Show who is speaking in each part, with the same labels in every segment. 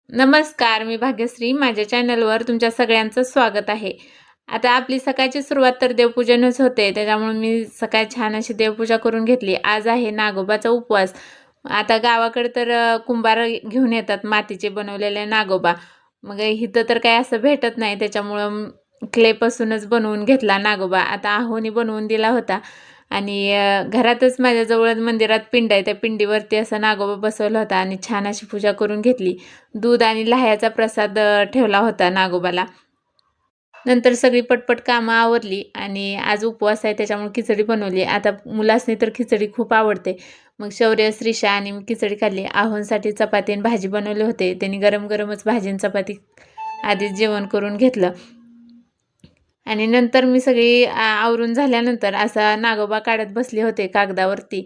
Speaker 1: नमस्कार, मी भाग्यश्री. माझ्या चॅनलवर तुमच्या सगळ्यांचं स्वागत आहे. आता आपली सकाळची सुरुवात तर देवपूजनच होते, त्याच्यामुळे मी सकाळी छान अशी देवपूजा करून घेतली. आज आहे नागोबाचा उपवास. आता गावाकडे तर कुंभार घेऊन येतात मातीचे बनवलेले नागोबा. मग इथं तर काही असं भेटत नाही, त्याच्यामुळं क्लेपासूनच बनवून घेतला नागोबा. आता आहोनी बनवून दिला होता आणि घरातच माझ्याजवळ मंदिरात पिंड आहे, त्या पिंडीवरती असा नागोबा बसवला होता आणि छान अशी पूजा करून घेतली. दूध आणि लाह्याचा प्रसाद ठेवला होता नागोबाला. नंतर सगळी पटपट कामं आवरली आणि आज उपवास आहे त्याच्यामुळे खिचडी बनवली. आता मुलासनी तर खिचडी खूप आवडते. मग शौर्य, श्रीषा आणि मी खिचडी खाल्ली. आहोंसाठी चपाती आणि भाजी बनवले होते. त्यांनी गरम-गरमच भाजी आणि चपाती आधीच जेवण करून घेतलं. आणि नंतर मी सगळी आवरून झाल्यानंतर असा नागोबा काढत बसले होते कागदावरती.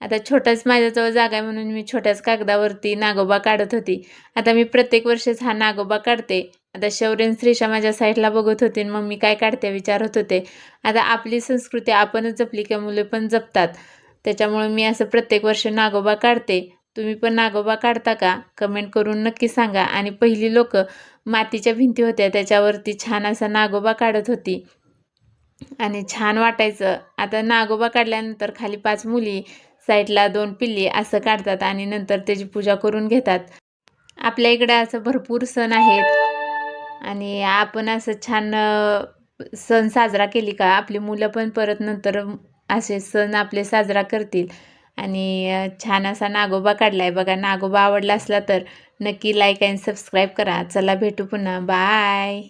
Speaker 1: आता छोटाच माझ्याजवळ जागा आहे म्हणून मी छोट्याच कागदावरती नागोबा काढत होती. आता मी प्रत्येक वर्षीच हा नागोबा काढते. आता शौर्य आणि श्रीषा माझ्या साईडला बघत होते आणि मम्मी काय काढते विचारत होते. आता आपली संस्कृती आपणच जपली की मुले पण जपतात. त्याच्यामुळे मी असं प्रत्येक वर्षी नागोबा काढते. तुम्ही पण नागोबा काढता का? कमेंट करून नक्की सांगा. आणि पहिली लोकं मातीच्या भिंती होत्या त्याच्यावरती छान असा नागोबा काढत होती आणि छान वाटायचं. आता नागोबा काढल्यानंतर खाली 5 मुली, साईडला 2 पिल्ली असं काढतात आणि नंतर त्याची पूजा करून घेतात. आपल्या इकडे असं भरपूर सण आहेत आणि आपण असं छान सण साजरा केली का आपली मुलं पण परत नंतर असे सण आपले साजरा करतील. आणि छान असा नागोबा काढला आहे बघा. नागोबा आवडला असला तर नक्की लाईक आणि सबस्क्राईब करा. चला भेटू पुन्हा. बाय.